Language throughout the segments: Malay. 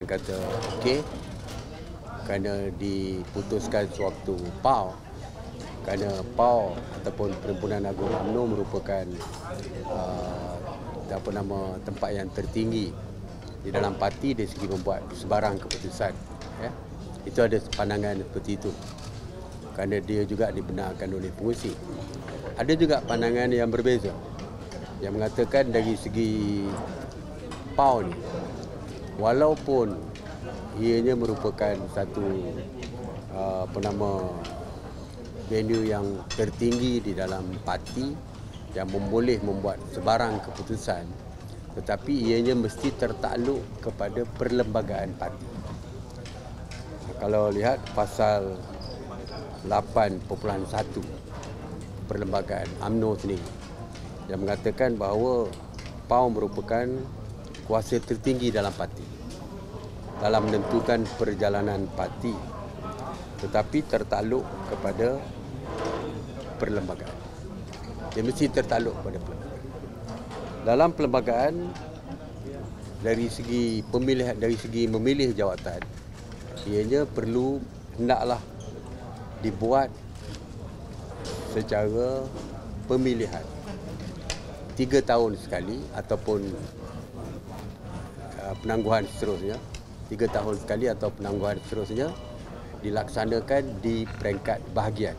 Kata okey kerana diputuskan sewaktu PAU, kerana PAU ataupun Perhimpunan Agung UMNO merupakan tempat yang tertinggi di dalam parti dari segi membuat sebarang keputusan, ya. Itu ada pandangan seperti itu kerana dia juga dibenarkan oleh pengurusi. Ada juga pandangan yang berbeza yang mengatakan dari segi PAU ni, walaupun ianya merupakan satu venue yang tertinggi di dalam parti yang boleh membuat sebarang keputusan, tetapi ianya mesti tertakluk kepada perlembagaan parti. Kalau lihat pasal 8.1 perlembagaan UMNO sendiri yang mengatakan bahawa PAU merupakan kuasa tertinggi dalam parti dalam menentukan perjalanan parti, tetapi tertakluk kepada perlembagaan. Dia mesti tertakluk kepada perlembagaan. Dalam perlembagaan, dari segi memilih jawatan, ianya hendaklah dibuat secara pemilihan 3 tahun sekali ataupun penangguhan seterusnya. 3 tahun sekali atau penangguhan seterusnya dilaksanakan di peringkat bahagian.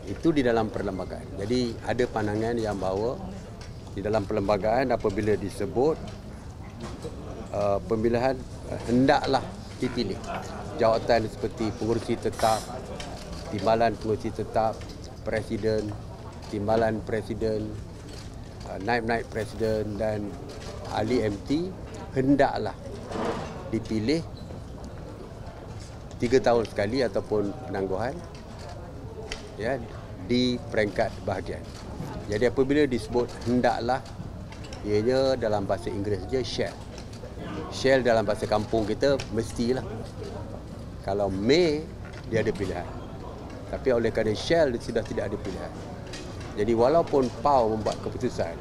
Itu di dalam perlembagaan. Jadi ada pandangan yang bahawa di dalam perlembagaan apabila disebut pemilihan hendaklah dipilih jawatan seperti pengurusi tetap, timbalan pengurusi tetap, presiden, timbalan presiden, naib-naib presiden dan ahli MT hendaklah dipilih 3 tahun sekali ataupun penangguhan, ya, di peringkat bahagian. Jadi apabila disebut hendaklah, ianya dalam bahasa Inggeris je shall. Shall dalam bahasa kampung kita mestilah. Kalau may dia ada pilihan. Tapi oleh kerana shall dia sudah tidak ada pilihan. Jadi walaupun PAU membuat keputusan,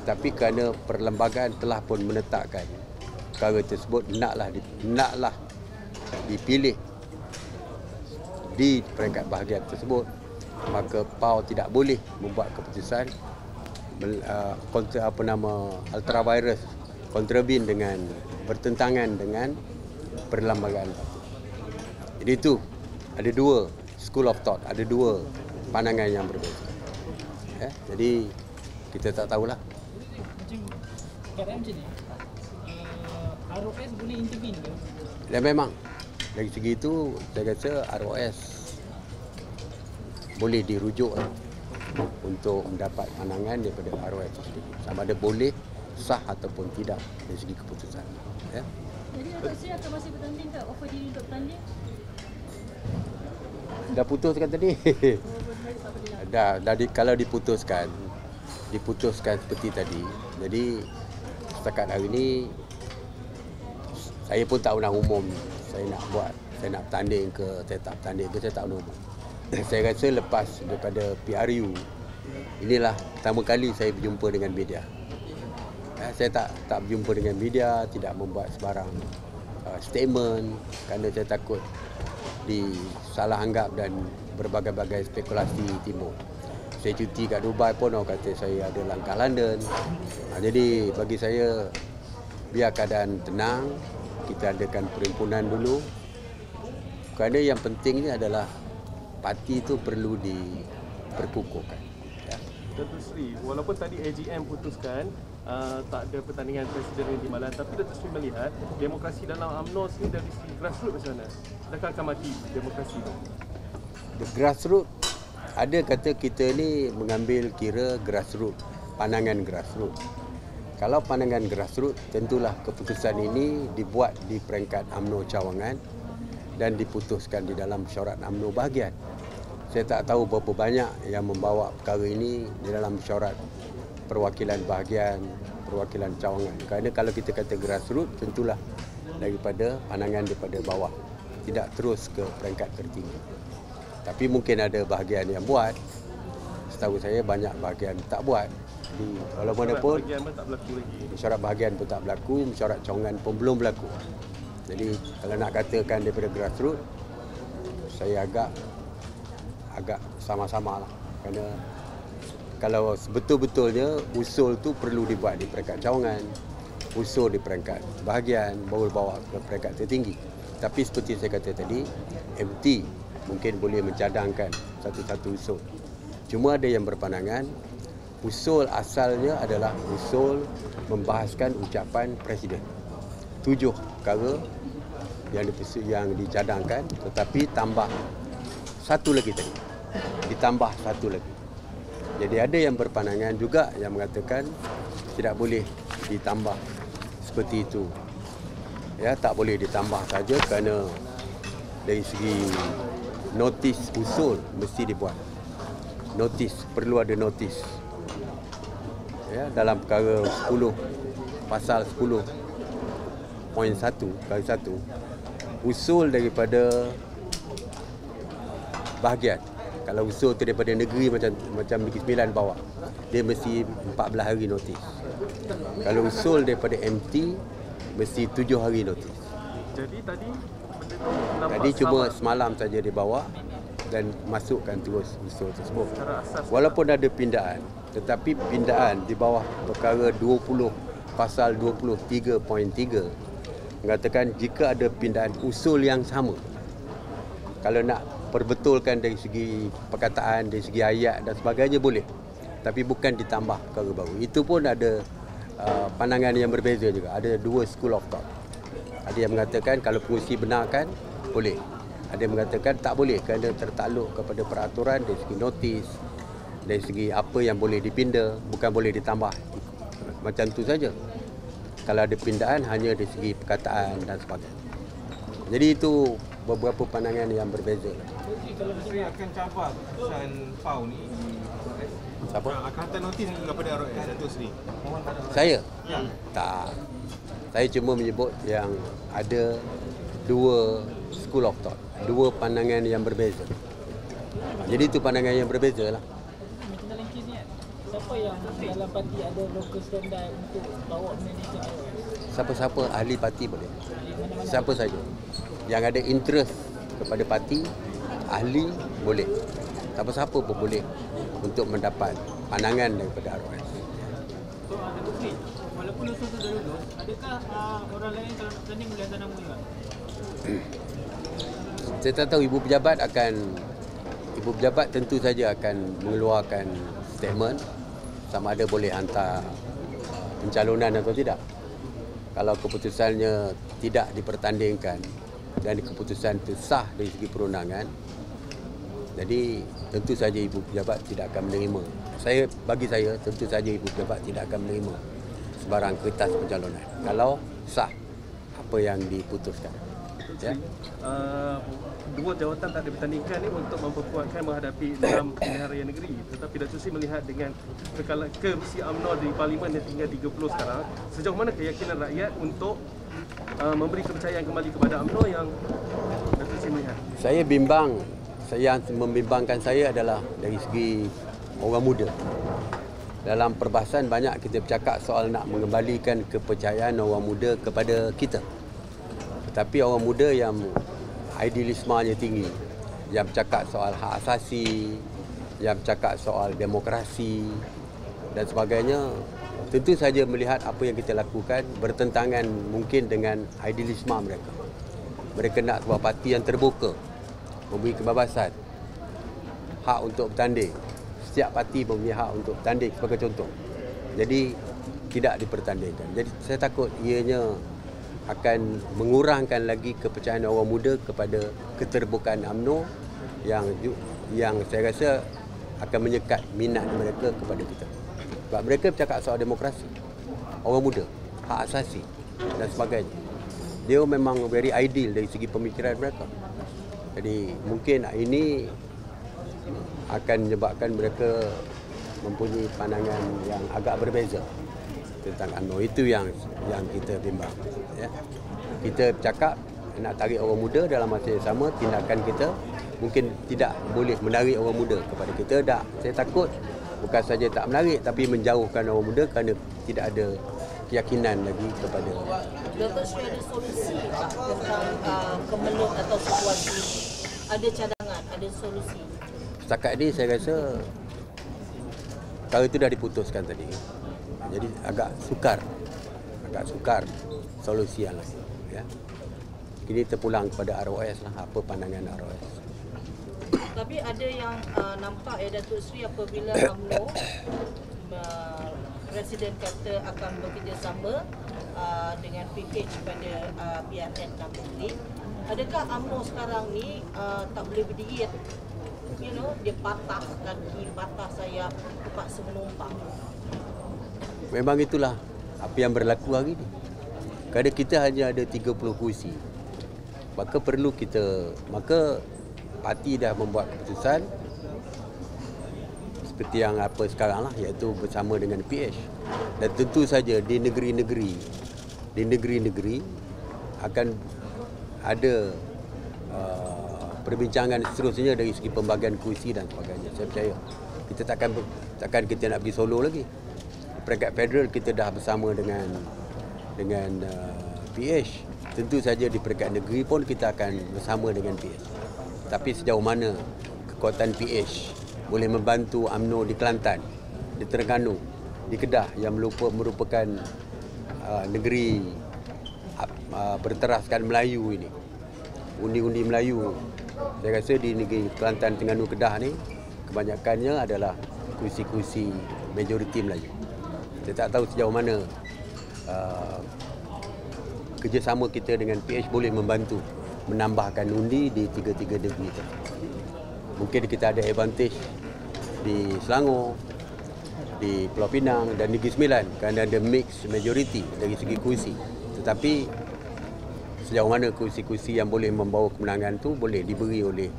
tetapi kerana perlembagaan telah pun menetapkan perkara tersebut hendaklah dipilih di peringkat bahagian tersebut, maka PAU tidak boleh membuat keputusan ultra-virus kontrabin dengan bertentangan dengan perlembagaan. Jadi itu ada dua school of thought, ada dua pandangan yang berbeza. Ya, jadi kita tak tahulah. Keadaan macam ni, ROS boleh intervene ke? Dan memang dari segi itu saya rasa ROS boleh dirujuk untuk mendapat pandangan daripada ROS sendiri, sama ada boleh sah ataupun tidak dari segi keputusan. Ya. Jadi Datuk Seri akan masih bertanding ke? Offer diri untuk bertanding? Dah putuskan tadi. Kalau diputuskan seperti tadi. Jadi setakat hari ini saya pun tak pernah umum saya nak bertanding ke, saya tak bertanding ke, saya tak pernah umum. Saya rasa lepas daripada PRU, inilah pertama kali saya berjumpa dengan media. Saya tak berjumpa dengan media, tidak membuat sebarang statement kerana saya takut disalah anggap dan berbagai-bagai spekulasi timbul. Saya cuti kat Dubai pun orang kata saya ada langkah London. Jadi bagi saya, biar keadaan tenang, kita adakan perhimpunan dulu. Kerana yang penting ni adalah parti itu perlu diperkukuhkan. Ya. Datuk Seri, walaupun tadi AGM putuskan tak ada pertandingan presiden di Timbalan, tapi Datuk Seri melihat demokrasi dalam UMNO sini dari segi grassroots macam mana? Adakah akan mati demokrasi itu? The grassroots, ada kata kita ni mengambil kira grassroots, pandangan grassroots. Kalau pandangan grassroots, tentulah keputusan ini dibuat di peringkat UMNO cawangan dan diputuskan di dalam mesyuarat UMNO bahagian. Saya tak tahu berapa banyak yang membawa perkara ini di dalam mesyuarat perwakilan bahagian, perwakilan cawangan. Kerana kalau kita kata grassroots, tentulah daripada pandangan daripada bawah, tidak terus ke peringkat tertinggi. Tapi mungkin ada bahagian yang buat. Setahu saya banyak bahagian tak buat. Jadi walaupun bahagian pun tak berlaku lagi. mesyuarat bahagian pun tak berlaku, mesyuarat cawangan pun belum berlaku. Jadi kalau nak katakan daripada grassroots, saya agak sama-sama lah. Kerana kalau betul-betulnya usul tu perlu dibuat di peringkat cawangan, usul di peringkat bahagian, baru bawa ke peringkat tertinggi. Tapi seperti saya kata tadi, MT mungkin boleh mencadangkan satu-satu usul. Cuma ada yang berpandangan usul asalnya adalah usul membahaskan ucapan Presiden. 7 perkara yang dicadangkan, tetapi tambah satu lagi tadi. Ditambah satu lagi. Jadi ada yang berpandangan juga yang mengatakan tidak boleh ditambah seperti itu. Ya, tak boleh ditambah saja kerana dari segi notis usul mesti dibuat. Notis, perlu ada notis. Ya, dalam perkara 10 pasal 10.1 kali 1 usul daripada bahagian. Kalau usul tu daripada negeri macam Negeri Sembilan bawah, dia mesti 14 hari notis. Kalau usul daripada MT mesti 7 hari notis. Jadi tadi benda tu nampak Tadi cuma sama. semalam saja dibawa dan masukkan terus usul tersebut. Secara asas Walaupun ada pindaan, tetapi pindaan di bawah perkara 20 pasal 23.3 mengatakan jika ada pindaan usul yang sama, kalau nak perbetulkan dari segi perkataan, dari segi ayat dan sebagainya boleh, tapi bukan ditambah perkara baru. Itu pun ada pandangan yang berbeza juga. Ada dua school of thought. Ada yang mengatakan kalau pengurusi benarkan boleh, ada yang mengatakan tak boleh kerana tertakluk kepada peraturan dari segi notis, dari segi apa yang boleh dipinda, bukan boleh ditambah macam tu saja. Kalau ada pindaan hanya dari segi perkataan dan sebagainya. Jadi itu beberapa pandangan yang berbeza. Kalau saya akan cabar keputusan PAU ni, Siapa? akan hantar notis kepada ROS Datuk Seri. Saya? Ya. Tak. Saya cuma menyebut yang ada dua school of thought, dua pandangan yang berbeza. Jadi itu pandangan yang berbeza lah. Macam dalam kes ni kan, siapa yang dalam parti ada local standby untuk bawa benda ni ke ROS? Siapa-siapa ahli parti boleh. Siapa saja yang ada interest kepada parti, ahli boleh. Siapa-siapa pun boleh untuk mendapat pandangan daripada ROS. So, Datuk Seri, walaupun usul tu dah lulus, adakah orang lain kalau nak bertanding boleh hantar nama juga? Saya tak tahu ibu pejabat tentu saja akan mengeluarkan statement sama ada boleh hantar pencalonan atau tidak. Kalau keputusannya tidak dipertandingkan dan keputusan itu sah dari segi perundangan, jadi tentu saja ibu pejabat tidak akan menerima. Bagi saya tentu saja ibu pejabat tidak akan menerima sebarang kertas pencalonan kalau sah apa yang diputuskan. Ya. Dua jawatan tak dipertandingkan ni untuk memperkuatkan menghadapi 6 pilihan raya negeri. Tetapi Datuk Seri melihat dengan kerusi UMNO di Parlimen yang tinggal 30 sekarang, sejauh mana keyakinan rakyat untuk memberi kepercayaan kembali kepada UMNO yang Datuk Seri melihat? Saya bimbang. Yang membimbangkan saya adalah dari segi orang muda. Dalam perbahasan banyak kita bercakap soal nak mengembalikan kepercayaan orang muda kepada kita. Tetapi orang muda yang idealismenya tinggi, yang bercakap soal hak asasi, yang bercakap soal demokrasi dan sebagainya, tentu saja melihat apa yang kita lakukan bertentangan mungkin dengan idealisme mereka. Mereka nak sebuah parti yang terbuka, memberi kebebasan, hak untuk bertanding. Setiap parti mempunyai hak untuk bertanding sebagai contoh. Jadi tidak dipertandingkan. Jadi saya takut ianya akan mengurangkan lagi kepercayaan orang muda kepada keterbukaan UMNO yang saya rasa akan menyekat minat mereka kepada kita. Sebab mereka bercakap soal demokrasi, orang muda, hak asasi dan sebagainya. Dia memang very ideal dari segi pemikiran mereka. Jadi mungkin ini akan menyebabkan mereka mempunyai pandangan yang agak berbeza tentang UMNO. Itu yang kita bimbang. Ya. Kita bercakap nak tarik orang muda, dalam masa yang sama tindakan kita mungkin tidak boleh menarik orang muda kepada kita. Saya takut bukan saja tak menarik tapi menjauhkan orang muda kerana tidak ada keyakinan lagi kepada. Dr. Sri ada solusi tak tentang kemelut atau situasi? Ada cadangan, ada solusi? Setakat ini saya rasa perkara itu dah diputuskan tadi. Jadi agak sukar solusi yang lain. Ya. Kini terpulang kepada ROS lah, apa pandangan ROS. Tapi ada yang nampak Datuk Sri apabila UMNO Presiden kata akan bekerjasama dengan PH pada PRN nanti. Adakah UMNO sekarang ni tak boleh berdiri? Dia patah kaki, patah sayap, terpaksa menumpang. Memang itulah apa yang berlaku hari ini. Kerana kita hanya ada 30 kursi. Maka parti dah membuat keputusan seperti yang apa sekarang lah, iaitu bersama dengan PH. Dan tentu saja di negeri-negeri akan ada perbincangan seterusnya dari segi pembagian kursi dan sebagainya. Saya percaya kita takkan kita nak pergi solo lagi. Peringkat federal kita dah bersama dengan PH. Tentu saja di peringkat negeri pun kita akan bersama dengan PH. Tapi sejauh mana kekuatan PH boleh membantu UMNO di Kelantan, di Terengganu, di Kedah yang merupakan negeri berteraskan Melayu ini. Undi-undi Melayu. Saya rasa di negeri Kelantan, Terengganu, Kedah ni kebanyakannya adalah kursi-kursi majoriti Melayu. Saya tak tahu sejauh mana kerjasama kita dengan PH boleh membantu menambahkan undi di tiga-tiga negeri itu. Mungkin kita ada advantage di Selangor, di Pulau Pinang dan Negeri Sembilan kerana ada mix majority dari segi kursi. Tetapi sejauh mana kursi-kursi yang boleh membawa kemenangan tu boleh diberi oleh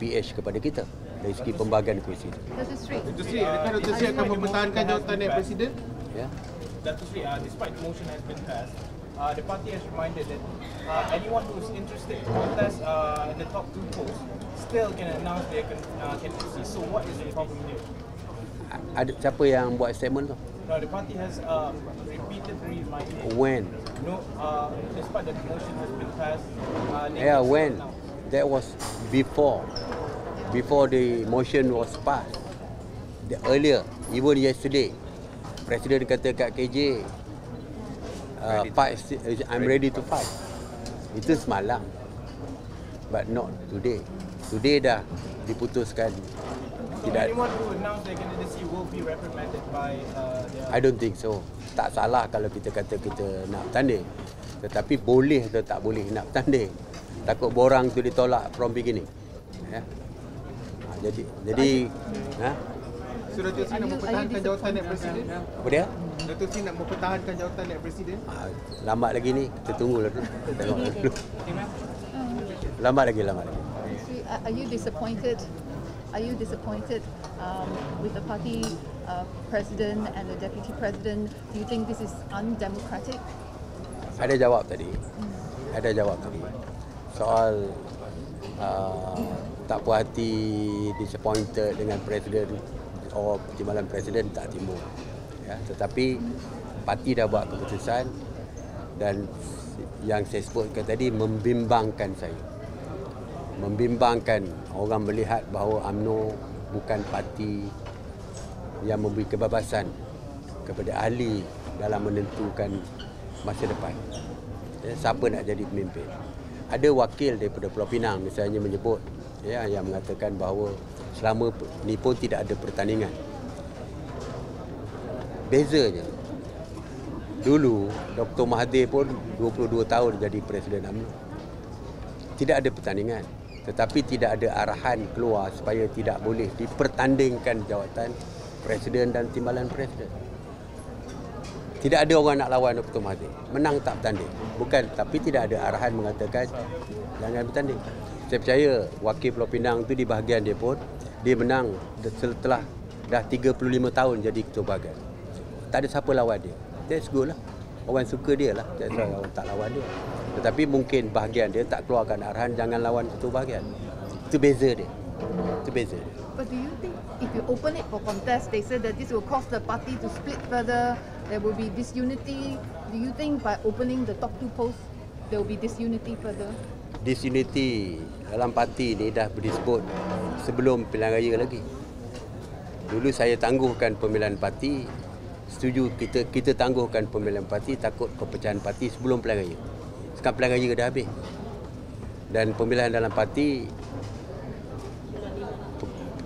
PH kepada kita dari segi pembagian kursi. Datuk Sri, adakah Datuk Sri akan mempertahankan jawatan naib presiden? Ya. Datuk Sri, despite the motion has been passed, the party has reminded that anyone who is interested to contest in the top 2 posts still can announce their candidacy. So what is the problem here? Ada siapa yang buat statement tu? No, the party has repeatedly reminded. When? No, despite that the motion has been passed. Yeah, when? That was before the motion was passed. Earlier, even yesterday, Presiden kata kat KJ, I'm ready to fight. Itu semalam, but not today. Today dah diputuskan. Anyone who announce their candidacy will be reprimanded by their... I don't think so. Tak salah kalau kita kata kita nak bertanding. Tetapi boleh atau tak boleh nak bertanding. Takut borang tu ditolak from beginning. Ya. Jadi So Datuk Sri nak mempertahankan jawatan naib presiden? apa dia? Datuk Sri nak mempertahankan jawatan naib presiden? Lambat lagi ni. Kita tunggulah dulu. Tengok dulu. Lambat lagi. Are you disappointed? Are you disappointed with the party president and the deputy president? Do you think this is undemocratic? Ada jawab tadi. Soal tak puas hati, disappointed dengan presiden atau timbalan presiden tak timbul. Ya, tetapi parti dah buat keputusan dan yang saya sebutkan tadi membimbangkan saya. Membimbangkan orang melihat bahawa UMNO bukan parti yang memberi kebebasan kepada ahli dalam menentukan masa depan. Siapa nak jadi pemimpin. Ada wakil daripada Pulau Pinang misalnya menyebut yang mengatakan bahawa selama ni pun tidak ada pertandingan. Bezanya, dulu Dr. Mahathir pun 22 tahun jadi Presiden UMNO. Tidak ada pertandingan. Tetapi tidak ada arahan keluar supaya tidak boleh dipertandingkan jawatan Presiden dan timbalan Presiden. Tidak ada orang nak lawan Dr. Mahathir. Menang tak bertanding. Bukan, tapi tidak ada arahan mengatakan jangan bertanding. Saya percaya wakil Pulau Pinang tu di bahagian dia pun, dia menang setelah dah 35 tahun jadi ketua bahagian. Tak ada siapa lawan dia. That's good lah. Orang suka dia lah. That's why orang tak lawan dia. Tetapi mungkin bahagian dia tak keluarkan arahan jangan lawan ketua bahagian. Itu beza dia. But do you think if you open it for contest, they said that this will cause the party to split further, there will be disunity. Do you think by opening the top 2 posts, there will be disunity further? Disunity dalam parti ni dah disebut sebelum pilihan raya lagi. Dulu saya tangguhkan pemilihan parti, setuju kita tangguhkan pemilihan parti, takut perpecahan parti sebelum pilihan raya. Sekarang pilihan raya dah habis. Dan pemilihan dalam parti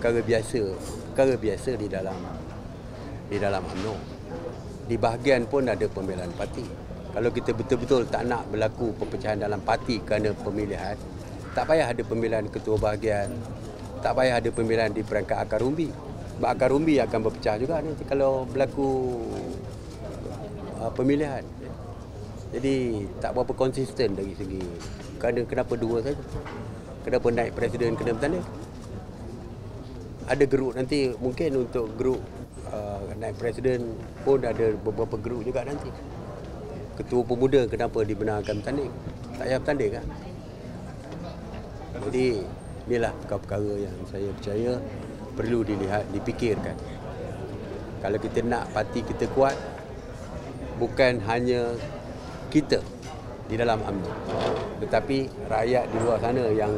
perkara biasa di dalam UMNO. Di bahagian pun ada pemilihan parti. Kalau kita betul-betul tak nak berlaku perpecahan dalam parti kerana pemilihan, tak payah ada pemilihan ketua bahagian, tak payah ada pemilihan di perangkat akar umbi. Sebab akar umbi akan berpecah juga nanti kalau berlaku pemilihan. Jadi tak berapa konsisten dari segi kenapa 2 saja? Kenapa naik presiden kena bertanding? Ada geruk nanti, mungkin untuk geruk naik presiden pun ada beberapa geruk juga nanti. Ketua pemuda kenapa dibenarkan bertanding? Tak payah bertanding kan? Jadi inilah perkara-perkara yang saya percaya perlu dipikirkan. Kalau kita nak parti kita kuat, bukan hanya kita di dalam UMNO, tetapi rakyat di luar sana yang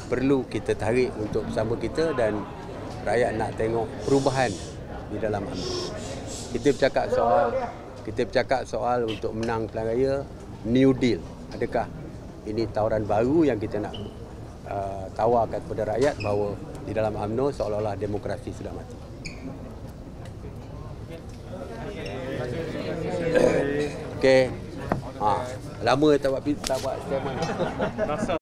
perlu kita tarik untuk bersama kita, dan rakyat nak tengok perubahan di dalam UMNO. Kita bercakap soal untuk menang pilihan raya, New Deal. Adakah ini tawaran baru yang kita nak tawarkan kepada rakyat bahawa di dalam UMNO seolah-olah demokrasi sudah mati. Okey. Lama tak buat statement.